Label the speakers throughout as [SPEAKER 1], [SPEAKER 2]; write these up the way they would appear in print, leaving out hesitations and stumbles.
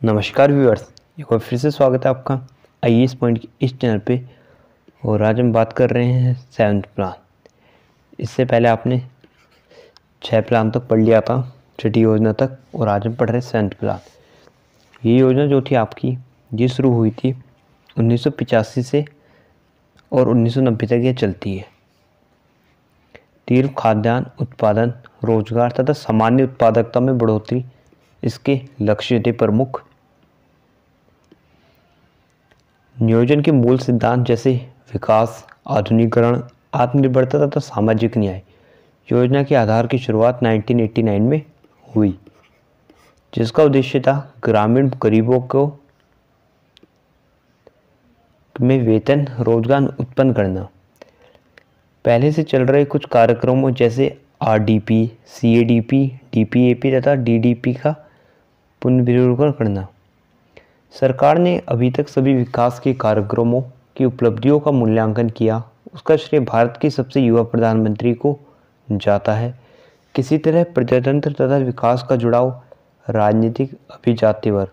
[SPEAKER 1] नमस्कार व्यूअर्स, एक बार फिर से स्वागत है आपका आईएएस पॉइंट के इस चैनल पे। और आज हम बात कर रहे हैं 7th प्लान। इससे पहले आपने 6 प्लान तक पढ़ लिया था, छठी योजना तक, और आज हम पढ़ रहे हैं 7th प्लान। ये योजना जो थी आपकी, ये शुरू हुई थी 1985 से और 1990 तक ये चलती है। तीव्र खाद्यान्न उत्पादन, रोजगार तथा सामान्य उत्पादकता में बढ़ोतरी इसके लक्ष्य थे प्रमुख। नियोजन के मूल सिद्धांत जैसे विकास, आधुनिकीकरण, आत्मनिर्भरता तथा सामाजिक न्याय। योजना के आधार की शुरुआत 1989 में हुई, जिसका उद्देश्य था ग्रामीण गरीबों को में वेतन रोजगार उत्पन्न करना। पहले से चल रहे कुछ कार्यक्रमों जैसे आरडीपी, सीएडीपी, डीपीएपी तथा डीडीपी का पुनर्विलोकन करना। सरकार ने अभी तक सभी विकास के कार्यक्रमों की उपलब्धियों का मूल्यांकन किया। उसका श्रेय भारत के सबसे युवा प्रधानमंत्री को जाता है। किसी तरह प्रजातंत्र तथा विकास का जुड़ाव राजनीतिक अभिजात्य वर्ग,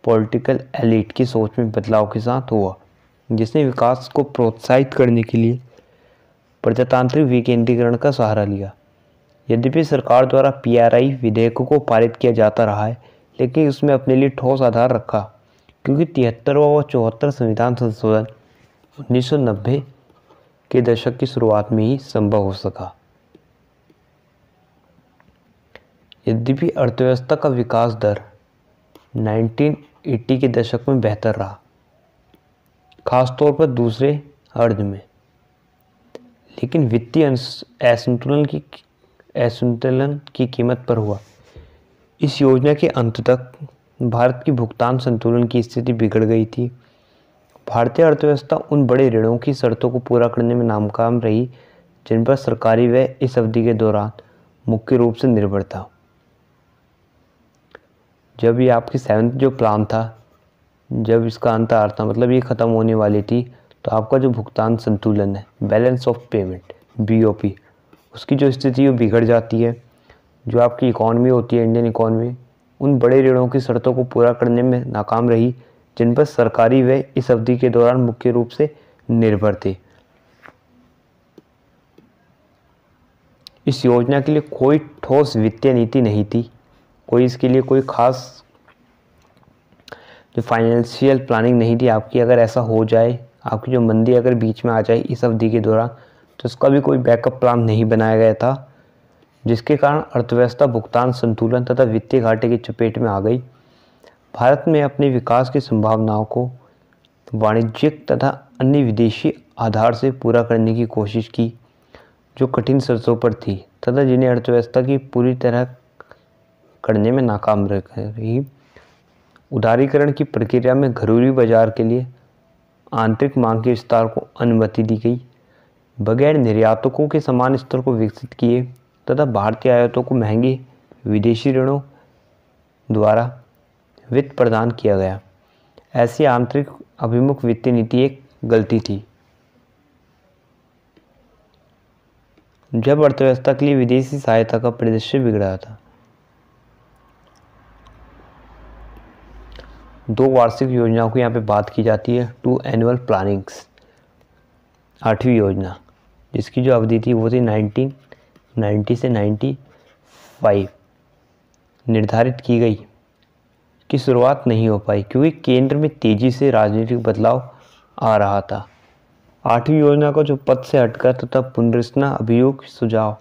[SPEAKER 1] पॉलिटिकल एलिट की सोच में बदलाव के साथ हुआ, जिसने विकास को प्रोत्साहित करने के लिए प्रजातांत्रिक विकेंद्रीकरण का सहारा लिया। यद्यपि सरकार द्वारा पीआरआई विधेयकों को पारित किया जाता रहा है, लेकिन उसमें अपने लिए ठोस आधार रखा, क्योंकि 73वां व 74 संविधान संशोधन 1990 के दशक की शुरुआत में ही संभव हो सका। यद्यपि अर्थव्यवस्था का विकास दर 1980 के दशक में बेहतर रहा, खासतौर पर दूसरे अर्ध में, लेकिन वित्तीय असंतुलन की कीमत पर हुआ। इस योजना के अंत तक भारत की भुगतान संतुलन की स्थिति बिगड़ गई थी। भारतीय अर्थव्यवस्था उन बड़े ऋणों की शर्तों को पूरा करने में नाकाम रही जिन पर सरकारी व्यय इस अवधि के दौरान मुख्य रूप से निर्भर था। जब ये आपकी 7th जो प्लान था, जब इसका अंत आ रहा था, मतलब ये ख़त्म होने वाली थी, तो आपका जो भुगतान संतुलन है, बैलेंस ऑफ पेमेंट, बीओपी, उसकी जो स्थिति वो बिगड़ जाती है। जो आपकी इकॉनमी होती है, इंडियन इकॉनमी, उन बड़े ऋणों की शर्तों को पूरा करने में नाकाम रही जिन पर सरकारी व्यय इस अवधि के दौरान मुख्य रूप से निर्भर थे। इस योजना के लिए कोई ठोस वित्तीय नीति नहीं थी, कोई इसके लिए कोई खास जो फाइनेंशियल प्लानिंग नहीं थी आपकी। अगर ऐसा हो जाए, आपकी जो मंदी अगर बीच में आ जाए इस अवधि के दौरान, तो उसका भी कोई बैकअप प्लान नहीं बनाया गया था, जिसके कारण अर्थव्यवस्था भुगतान संतुलन तथा वित्तीय घाटे की चपेट में आ गई। भारत में अपने विकास की संभावनाओं को वाणिज्यिक तथा अन्य विदेशी आधार से पूरा करने की कोशिश की, जो कठिन शर्तों पर थी तथा जिन्हें अर्थव्यवस्था की पूरी तरह करने में नाकाम रही। उदारीकरण की प्रक्रिया में घरेलू बाजार के लिए आंतरिक मांग के विस्तार को अनुमति दी गई, बगैर निर्यातकों के समान स्तर को विकसित किए तथा भारतीय आयातों को महंगे विदेशी ऋणों द्वारा वित्त प्रदान किया गया। ऐसी आंतरिक अभिमुख वित्तीय नीति एक गलती थी। जब अर्थव्यवस्था के लिए विदेशी सहायता का परिदृश्य बिगड़ा था। 2 वार्षिक योजनाओं की यहाँ पे बात की जाती है, 2 एनुअल प्लानिंग्स। 8वीं योजना, जिसकी जो अवधि थी वो थी 1990 से 95, निर्धारित की गई की शुरुआत नहीं हो पाई क्योंकि केंद्र में तेजी से राजनीतिक बदलाव आ रहा था। 8वीं योजना का जो पद से हटकर तथा पुनर्रचना अभियोग सुझाव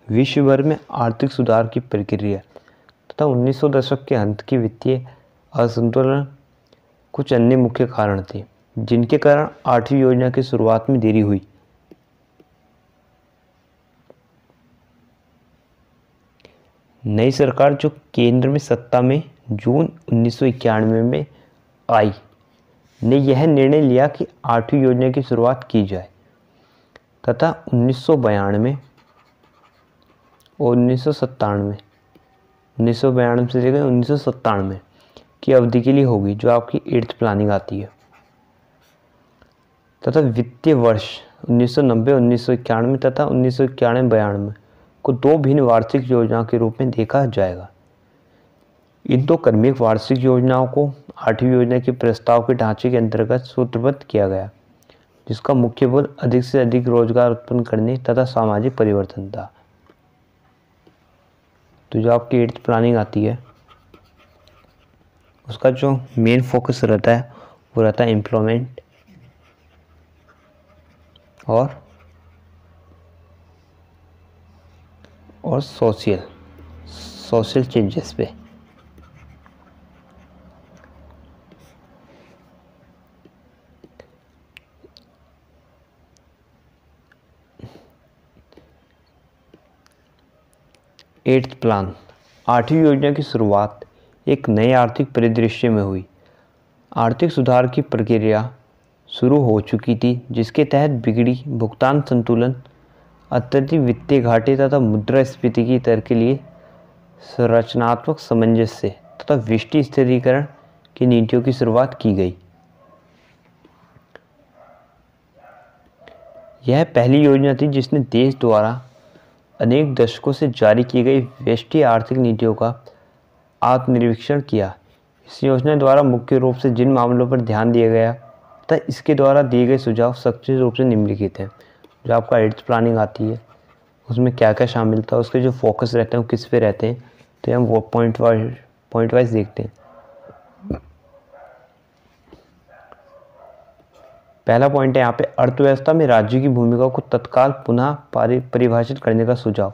[SPEAKER 1] विश्व भर में आर्थिक सुधार की प्रक्रिया तथा 1900 दशक के अंत की वित्तीय असंतुलन कुछ अन्य मुख्य कारण थे, जिनके कारण 8वीं योजना की शुरुआत में देरी हुई। नई सरकार जो केंद्र में सत्ता में जून 1991 में आई, ने यह निर्णय लिया कि 8वीं योजना की शुरुआत की जाए तथा 1992 और 1992 से लेकर 1997 की अवधि के लिए होगी, जो आपकी 8th प्लानिंग आती है। तथा वित्तीय वर्ष 1990, 1991 तथा 1991-92 को 2 भिन्न वार्षिक योजनाओं के रूप में देखा जाएगा। इन दो क्रमिक वार्षिक योजनाओं को 8वीं योजना के प्रस्ताव के ढांचे के अंतर्गत सूत्रबद्ध किया गया, जिसका मुख्य बल अधिक से अधिक रोजगार उत्पन्न करने तथा सामाजिक परिवर्तन था। तो जो आपकी 8th प्लानिंग आती है उसका जो मेन फोकस रहता है वो रहता है एम्प्लॉयमेंट और सोशल चेंजेस पे। एट्थ प्लान 8वीं योजना की शुरुआत एक नए आर्थिक परिदृश्य में हुई। आर्थिक सुधार की प्रक्रिया शुरू हो चुकी थी, जिसके तहत बिगड़ी भुगतान संतुलन, अत्यधिक वित्तीय घाटे तथा मुद्रास्फीति की दर के लिए संरचनात्मक सामंजस्य तथा विष्टि स्थिरीकरण की नीतियों की शुरुआत की गई। यह पहली योजना थी जिसने देश द्वारा अनेक दशकों से जारी की गई व्यष्टि आर्थिक नीतियों का आत्मनिरीक्षण किया। इस योजना द्वारा मुख्य रूप से जिन मामलों पर ध्यान दिया गया तथा इसके द्वारा दिए गए सुझाव सच्चे रूप से निम्नलिखित हैं। जो आपका 8th प्लानिंग आती है उसमें क्या क्या शामिल था, उसके जो फोकस रहते हैं वो किस पे रहते हैं, तो हम वो पॉइंट वाइज देखते हैं। पहला पॉइंट है यहाँ पे अर्थव्यवस्था में राज्य की भूमिका को तत्काल पुनः परिभाषित करने का सुझाव।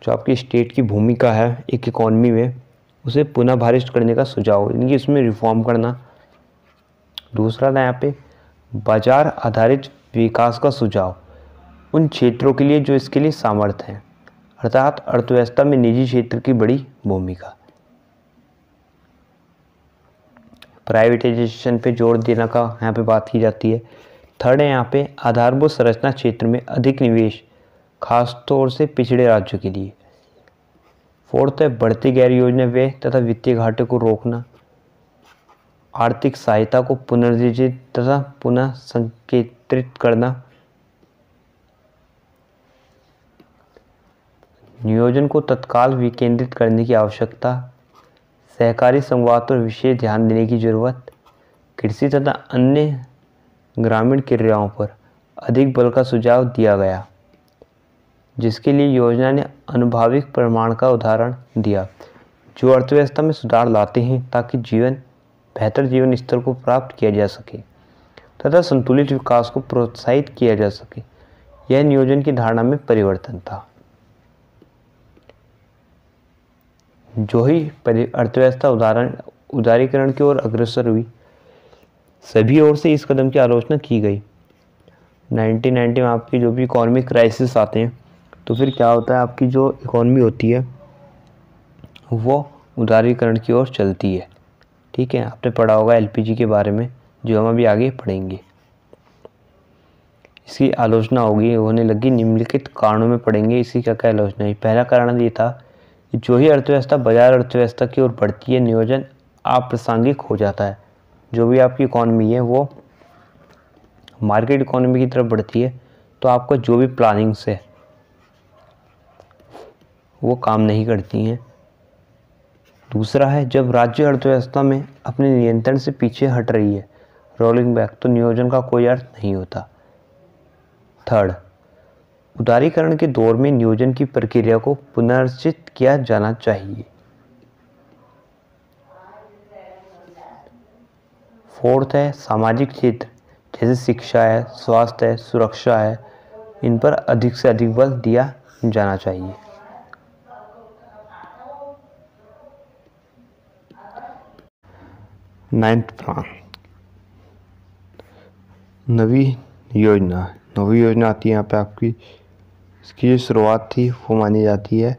[SPEAKER 1] जो आपकी स्टेट की भूमिका है एक इकॉनमी में उसे पुनः भारित करने का सुझाव, यानी कि उसमें रिफॉर्म करना। दूसरा था यहाँ पे बाजार आधारित विकास का सुझाव उन क्षेत्रों के लिए जो इसके लिए सामर्थ्य हैं, अर्थात अर्थव्यवस्था में निजी क्षेत्र की बड़ी भूमिका। प्राइवेटाइजेशन पे जोर देने का यहाँ पे बात की जाती है। थर्ड है यहाँ पे आधारभूत संरचना क्षेत्र में अधिक निवेश, खास तौर से पिछड़े राज्यों के लिए। फोर्थ है बढ़ते गैर योजना व्यय तथा वित्तीय घाटे को रोकना, आर्थिक सहायता को पुनर्जीवित तथा पुनः संकेंद्रित करना, नियोजन को तत्काल विकेंद्रित करने की आवश्यकता, सहकारी संवाद पर विशेष ध्यान देने की जरूरत, कृषि तथा अन्य ग्रामीण क्रियाओं पर अधिक बल का सुझाव दिया गया, जिसके लिए योजना ने अनुभाविक प्रमाण का उदाहरण दिया जो अर्थव्यवस्था में सुधार लाते हैं ताकि बेहतर जीवन स्तर को प्राप्त किया जा सके तथा संतुलित विकास को प्रोत्साहित किया जा सके। यह नियोजन की धारणा में परिवर्तन था। जो ही अर्थव्यवस्था उदारीकरण की ओर अग्रसर हुई, सभी ओर से इस कदम की आलोचना की गई। 1990 में आपकी जो भी इकोनॉमिक क्राइसिस आते हैं तो फिर क्या होता है, आपकी जो इकोनॉमी होती है वो उदारीकरण की ओर चलती है। ठीक है, आपने पढ़ा होगा एलपीजी के बारे में, जो हम अभी आगे पढ़ेंगे। इसकी आलोचना होने लगी निम्नलिखित कारणों में पढ़ेंगे। इसकी क्या क्या आलोचना है। पहला कारण ये था कि जो ही अर्थव्यवस्था बाजार अर्थव्यवस्था की ओर बढ़ती है, नियोजन अप्रासंगिक हो जाता है। जो भी आपकी इकोनॉमी है वो मार्केट इकोनॉमी की तरफ बढ़ती है तो आपका जो भी प्लानिंग्स है वो काम नहीं करती हैं। दूसरा है जब राज्य अर्थव्यवस्था में अपने नियंत्रण से पीछे हट रही है, रोलिंग बैक, तो नियोजन का कोई अर्थ नहीं होता। थर्ड, उदारीकरण के दौर में नियोजन की प्रक्रिया को पुनर्चित किया जाना चाहिए। फोर्थ है सामाजिक क्षेत्र जैसे शिक्षा है, स्वास्थ्य है, सुरक्षा है, इन पर अधिक से अधिक बल दिया जाना चाहिए। नाइन्थ प्लान नवी योजना आती है यहाँ पे आपकी। इसकी जो शुरुआत थी वो मानी जाती है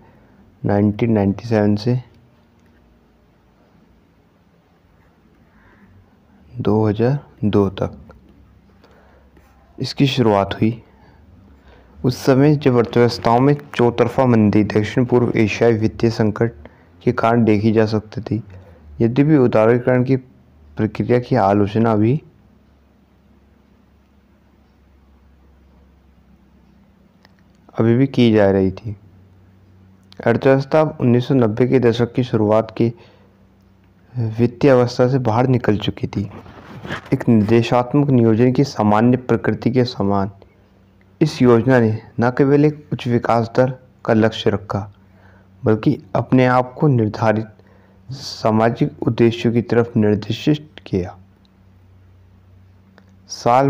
[SPEAKER 1] 1997 से 2002 तक इसकी शुरुआत हुई। उस समय जब अर्थव्यवस्थाओं में चौतरफा मंदी दक्षिण पूर्व एशियाई वित्तीय संकट के कारण देखी जा सकती थी, यद्यपि उदारीकरण की प्रक्रिया की आलोचना भी अभी भी की जा रही थी। अर्थव्यवस्था 1990 के दशक की शुरुआत के वित्तीय अवस्था से बाहर निकल चुकी थी। एक निर्देशात्मक नियोजन की सामान्य प्रकृति के समान इस योजना ने न केवल एक उच्च विकास दर का लक्ष्य रखा, बल्कि अपने आप को निर्धारित सामाजिक उद्देश्यों की तरफ निर्देशित किया। साल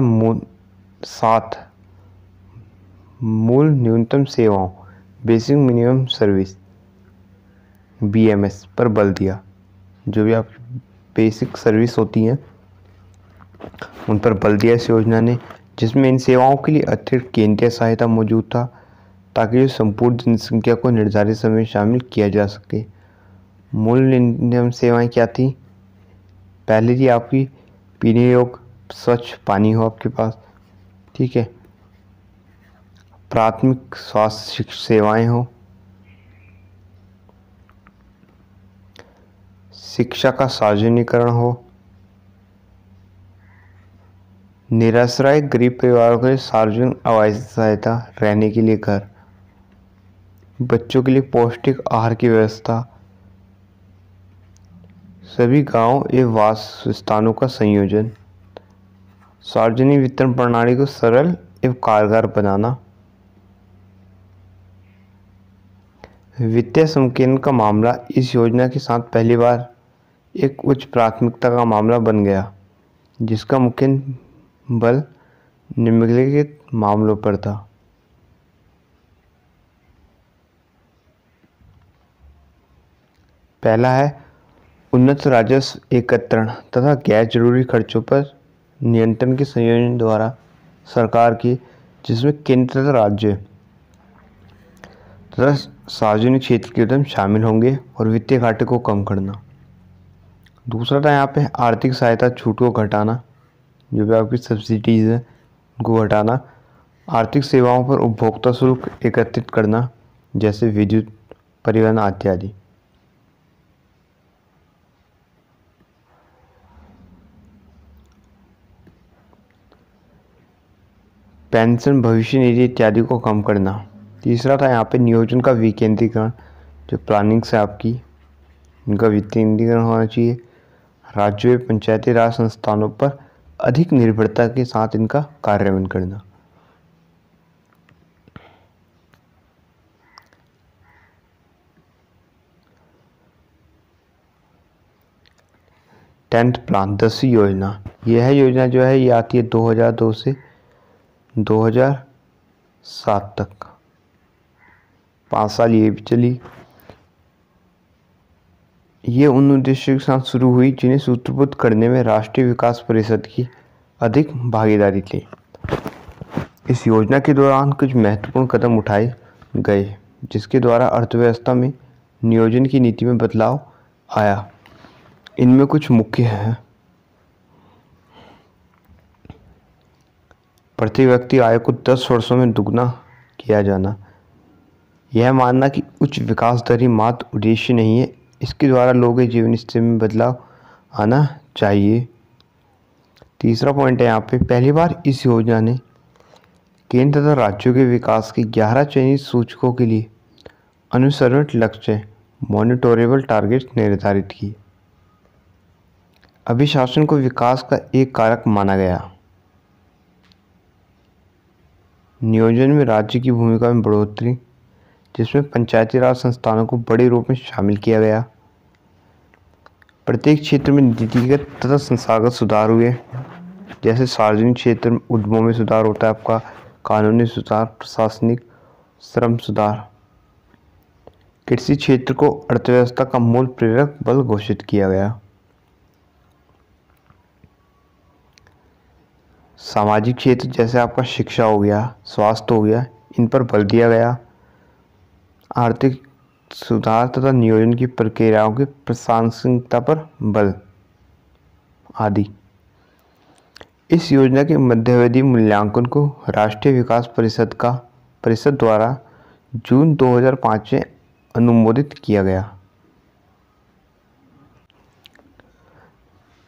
[SPEAKER 1] 7 मूल न्यूनतम सेवाओं बेसिक मिनिमम सर्विस BMS पर बल दिया। जो भी आप बेसिक सर्विस होती हैं उन पर बल दिया इस योजना ने, जिसमें इन सेवाओं के लिए अतिरिक्त केंद्रीय सहायता मौजूद था ताकि संपूर्ण जनसंख्या को निर्धारित समय में शामिल किया जा सके। मूल न्यूनतम सेवाएं क्या थी? पहले थी आपकी पीने योग्य स्वच्छ पानी हो आपके पास, ठीक है, प्राथमिक स्वास्थ्य सेवाएं हो, शिक्षा का सार्वजनिकरण हो, निराश्रय गरीब परिवारों के लिए सार्वजनिक आवासीय सहायता, रहने के लिए घर, बच्चों के लिए पौष्टिक आहार की व्यवस्था, सभी गांव एवं वास स्थानों का संयोजन, सार्वजनिक वितरण प्रणाली को सरल एवं कारगर बनाना, वित्तीय संकीर्ण का मामला इस योजना के साथ पहली बार एक उच्च प्राथमिकता का मामला बन गया, जिसका मुख्य बल निम्नलिखित मामलों पर था। पहला है उन्नत राजस्व एकत्रण तथा गैर जरूरी खर्चों पर नियंत्रण के संयोजन द्वारा सरकार की, जिसमें केंद्र तथा राज्य तथा सार्वजनिक क्षेत्र के उद्यम शामिल होंगे, और वित्तीय घाटे को कम करना। दूसरा था यहाँ पे आर्थिक सहायता छूट को घटाना, जो भी आपकी सब्सिडीज हैं उनको घटाना, आर्थिक सेवाओं पर उपभोक्ता शुल्क एकत्रित करना, जैसे विद्युत, परिवहन इत्यादि। पेंशन, भविष्य निधि इत्यादि को कम करना। तीसरा था यहाँ पे नियोजन का विकेंद्रीकरण, जो प्लानिंग से आपकी इनका विकेंद्रीकरण होना चाहिए। राज्यों एवं पंचायती राज संस्थानों पर अधिक निर्भरता के साथ इनका कार्यान्वयन करना। टेंथ प्लान, 10वीं योजना। यह योजना जो है ये आती है 2002 से 2007 तक, 5 साल ये भी चली। ये उन उद्देश्यों के साथ शुरू हुई जिन्हें सूत्रबद्ध करने में राष्ट्रीय विकास परिषद की अधिक भागीदारी थी। इस योजना के दौरान कुछ महत्वपूर्ण कदम उठाए गए, जिसके द्वारा अर्थव्यवस्था में नियोजन की नीति में बदलाव आया। इनमें कुछ मुख्य है। प्रति व्यक्ति आय को 10 वर्षों में दुगना किया जाना। यह मानना कि उच्च विकास दर ही मात्र उद्देश्य नहीं है, इसके द्वारा लोगों के जीवन स्तर में बदलाव आना चाहिए। तीसरा पॉइंट है यहाँ पे, पहली बार इस योजना ने केंद्र तथा राज्यों के विकास के 11 चयनित सूचकों के लिए अनुसरण लक्ष्य मॉनिटरेबल टारगेट निर्धारित किए। अभिशासन को विकास का एक कारक माना गया। नियोजन में राज्य की भूमिका में बढ़ोतरी, जिसमें पंचायती राज संस्थानों को बड़े रूप में शामिल किया गया। प्रत्येक क्षेत्र में नीतिगत तथा संस्थागत सुधार हुए, जैसे सार्वजनिक क्षेत्र में उद्यमों में सुधार होता है आपका, कानूनी सुधार, प्रशासनिक, श्रम सुधार। कृषि क्षेत्र को अर्थव्यवस्था का मूल प्रेरक बल घोषित किया गया। सामाजिक क्षेत्र जैसे आपका शिक्षा हो गया, स्वास्थ्य हो गया, इन पर बल दिया गया। आर्थिक सुधार तथा नियोजन की प्रक्रियाओं की प्रशासनिकता पर बल आदि। इस योजना के मध्यावधि मूल्यांकन को राष्ट्रीय विकास परिषद द्वारा जून 2005 में अनुमोदित किया गया।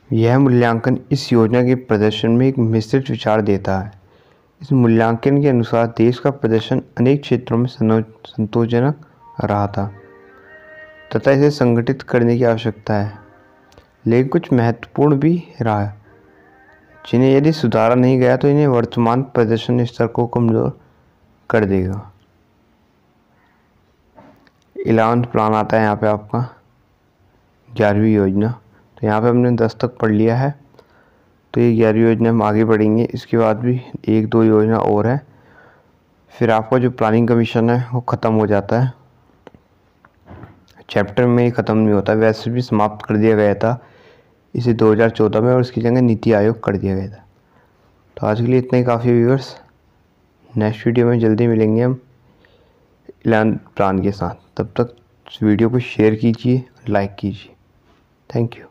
[SPEAKER 1] यह मूल्यांकन इस योजना के प्रदर्शन में एक मिश्रित विचार देता है। इस मूल्यांकन के अनुसार देश का प्रदर्शन अनेक क्षेत्रों में संतोषजनक रहा था तथा इसे संगठित करने की आवश्यकता है। लेकिन कुछ महत्वपूर्ण भी रहा है, जिन्हें यदि सुधारा नहीं गया तो इन्हें वर्तमान प्रदर्शन स्तर को कमज़ोर कर देगा। 11वां प्लान आता है यहाँ पे आपका 11वीं योजना। तो यहाँ पे हमने 10 तक पढ़ लिया है, तो ये 11वीं योजना हम आगे बढ़ेंगे। इसके बाद भी 1-2 योजना और है, फिर आपका जो प्लानिंग कमीशन है वो ख़त्म हो जाता है। चैप्टर में ही ख़त्म नहीं होता, वैसे भी समाप्त कर दिया गया था इसे 2014 में, और इसकी जगह नीति आयोग कर दिया गया था। तो आज के लिए इतना ही काफ़ी व्यूअर्स। नेक्स्ट वीडियो में जल्दी मिलेंगे हम 11 प्लान के साथ। तब तक वीडियो को शेयर कीजिए, लाइक कीजिए। Thank you.